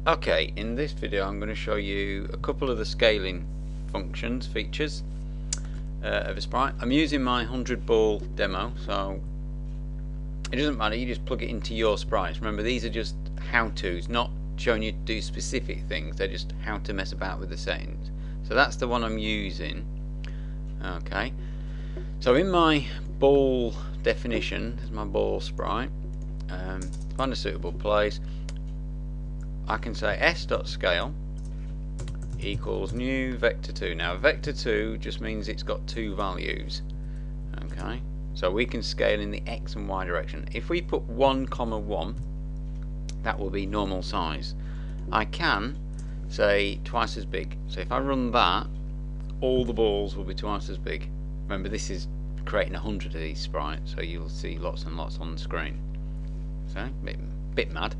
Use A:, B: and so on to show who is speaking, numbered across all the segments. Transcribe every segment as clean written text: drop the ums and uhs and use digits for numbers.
A: Okay, in this video I'm going to show you a couple of the scaling features of a sprite. I'm using my 100 ball demo, so it doesn't matter, you just plug it into your sprites. Remember, these are just how-tos, not showing you to do specific things, they're just how to mess about with the settings. So that's the one I'm using. Okay, so in my ball definition, there's my ball sprite. Find a suitable place. I can say s.scale equals new vector2. Now vector2 just means it's got two values. Okay, so we can scale in the x and y direction. If we put 1, 1, that will be normal size. I can say twice as big. So if I run that, all the balls will be twice as big. Remember, this is creating 100 of these sprites, so you'll see lots and lots on the screen. So bit mad.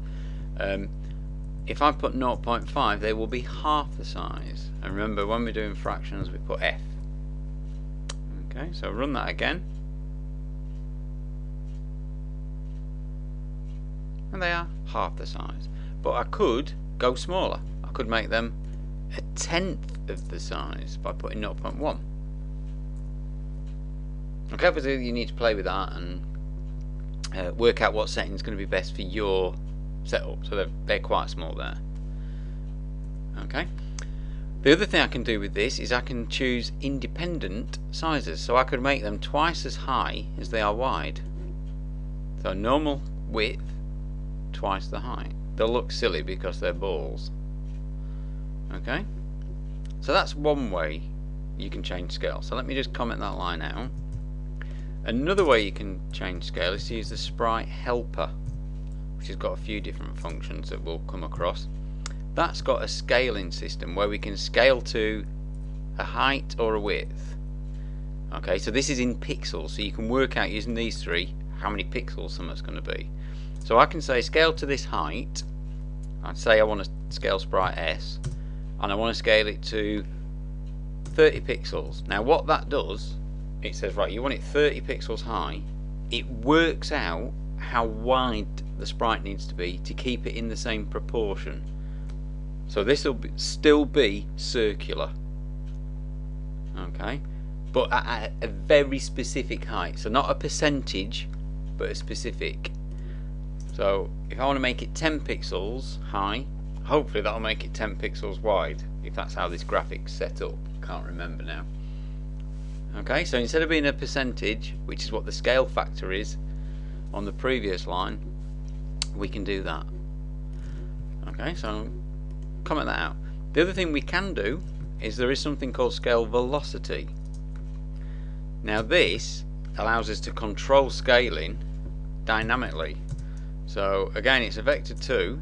A: If I put 0.5, they will be half the size. And remember, when we're doing fractions, we put f. Okay, so run that again. And they are half the size. But I could go smaller. I could make them 1/10 of the size by putting 0.1. Okay, obviously you need to play with that and work out what setting is going to be best for your setup. So they're quite small there. Okay. The other thing I can do with this is I can choose independent sizes. So I could make them twice as high as they are wide. So normal width, twice the height. They'll look silly because they're balls. Okay. So that's one way you can change scale. So let me just comment that line out. Another way you can change scale is to use the Sprite Helper, which has got a few different functions that we'll come across. That's got a scaling system where we can scale to a height or a width. Okay, so this is in pixels, so you can work out using these three how many pixels something's going to be. So I can say scale to this height. I'd say I want to scale sprite S, and I want to scale it to 30 pixels. Now what that does, it says, right, you want it 30 pixels high. It works out how wide the sprite needs to be to keep it in the same proportion. So this will still be circular, okay, but at a very specific height. So not a percentage, but a specific. So if I want to make it 10 pixels high, hopefully that'll make it 10 pixels wide, if that's how this graphic's set up. Can't remember now. Okay, so instead of being a percentage, which is what the scale factor is on the previous line, we can do that. Okay, so comment that out. The other thing we can do is there is something called scale velocity. Now this allows us to control scaling dynamically. So again, it's a vector2.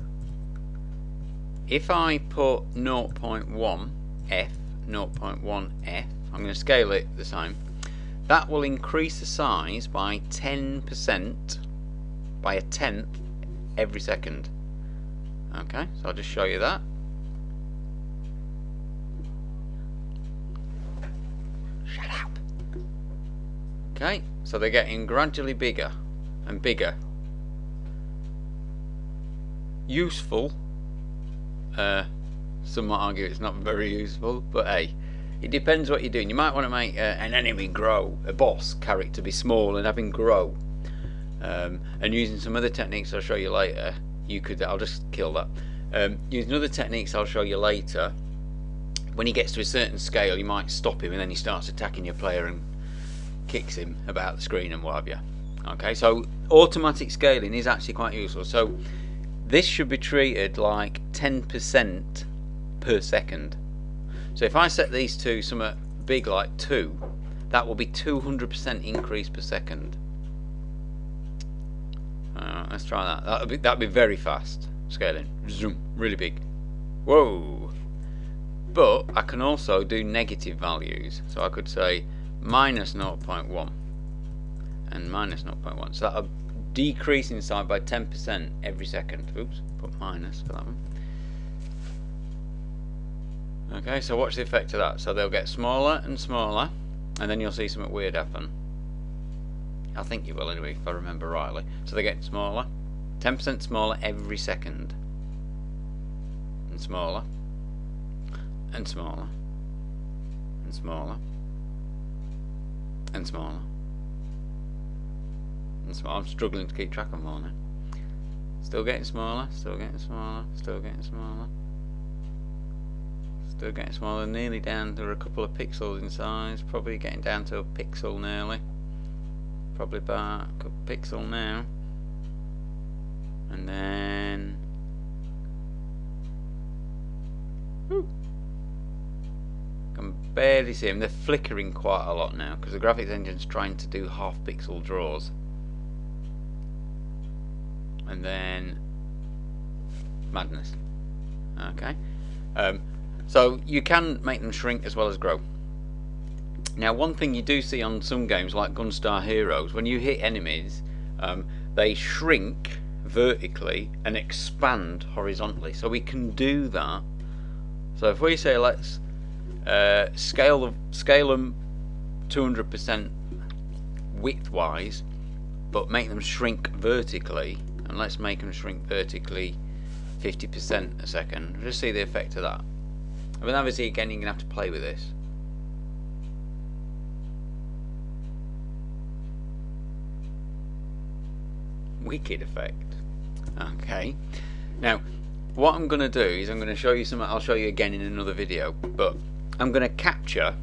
A: If I put 0.1 f, 0.1 f, I'm going to scale it the same. That will increase the size by 10%, by 1/10 every second. Okay, so I'll just show you that. Shut up. Okay, so they're getting gradually bigger and bigger. Useful. Some might argue it's not very useful, but hey, it depends what you're doing. You might want to make an enemy grow, a boss character be small and have him grow. And using some other techniques I'll show you later, you could, I'll just kill that. Using other techniques I'll show you later, when he gets to a certain scale you might stop him and then he starts attacking your player and kicks him about the screen and what have you. Okay, so automatic scaling is actually quite useful. So this should be treated like 10% per second. So if I set these to something big like 2, that will be 200% increase per second. Let's try that. That'd be very fast scaling. Zoom, really big. Whoa! But I can also do negative values. So I could say minus 0.1 and minus 0.1. So that'll decrease in size by 10% every second. Oops, put minus for that one. Okay, so watch the effect of that. So they'll get smaller and smaller, and then you'll see something weird happen. I think you will anyway, if I remember rightly. So they get smaller, 10% smaller every second. and smaller and smaller and smaller and smaller and smaller. I'm struggling to keep track of them all now. Still getting smaller, still getting smaller, still getting smaller, still getting smaller, nearly down to a couple of pixels in size, probably getting down to a pixel nearly, probably about a pixel now, and then can barely see them. They're flickering quite a lot now because the graphics engine's trying to do half pixel draws. And then madness. Okay, so you can make them shrink as well as grow. Now, one thing you do see on some games like Gunstar Heroes, when you hit enemies, they shrink vertically and expand horizontally. So we can do that. So if we say let's scale them 200% width-wise, but make them shrink vertically. And let's make them shrink vertically 50% a second. Just see the effect of that. I mean, obviously, again, you're going to have to play with this. Wicked effect. Okay. Now, what I'm going to do is I'm going to show you something. I'll show you again in another video. But I'm going to capture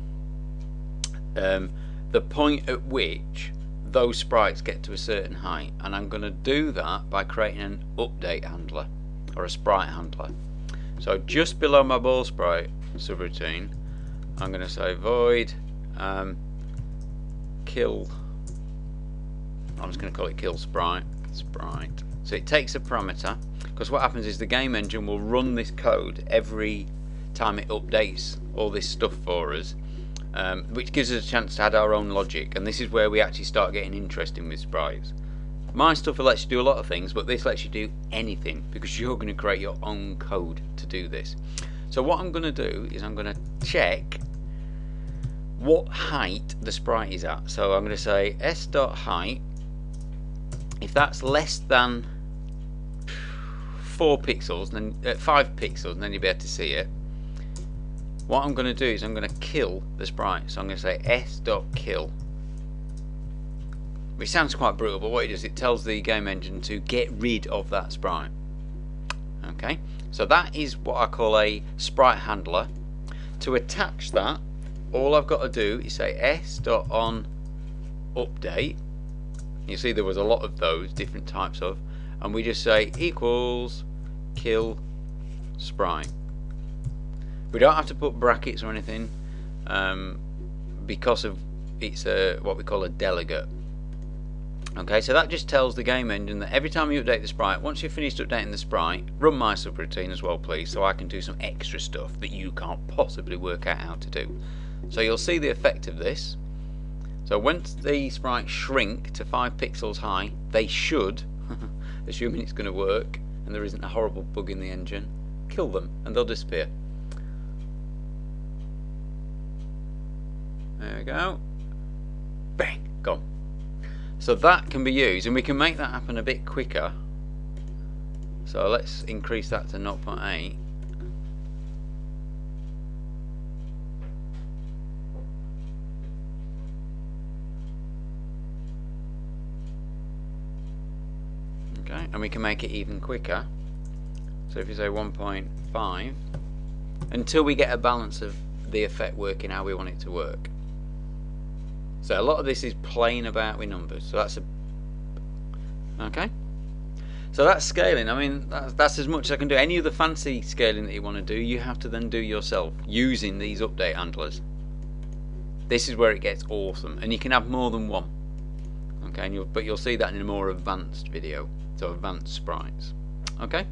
A: the point at which those sprites get to a certain height, and I'm going to do that by creating an update handler or a sprite handler. So just below my ball sprite subroutine, I'm going to say void kill. I'm just going to call it kill sprite. So it takes a parameter, because what happens is the game engine will run this code every time it updates all this stuff for us. Which gives us a chance to add our own logic, and this is where we actually start getting interesting with sprites. My stuff will let you do a lot of things, but this lets you do anything because you're going to create your own code to do this. So what I'm going to do is I'm going to check what height the sprite is at. So I'm going to say s.height. If that's less than 4 pixels, then 5 pixels, and then you'll be able to see it. What I'm going to do is I'm going to kill the sprite. So I'm going to say s.kill, which sounds quite brutal, but what it does, it tells the game engine to get rid of that sprite. Okay, so that is what I call a sprite handler. To attach that, all I've got to do is say s.onUpdate. You see there was a lot of those different types of, and we just say equals kill sprite. We don't have to put brackets or anything because of it's what we call a delegate. Okay, so that just tells the game engine that every time you update the sprite, once you've finished updating the sprite, run my subroutine as well, please, so I can do some extra stuff that you can't possibly work out how to do. So you'll see the effect of this. So once the sprites shrink to 5 pixels high, they should, assuming it's going to work and there isn't a horrible bug in the engine, kill them and they'll disappear. There we go. Bang, gone. So that can be used, and we can make that happen a bit quicker. So let's increase that to 0.8. Okay, and we can make it even quicker. So if you say 1.5, until we get a balance of the effect working how we want it to work. So a lot of this is playing about with numbers. So that's okay. So that's scaling. I mean, that's as much as I can do. Any other fancy scaling that you want to do, you have to then do yourself using these update handlers. This is where it gets awesome, and you can have more than one. Okay, but you'll see that in a more advanced video. So advanced sprites. Okay.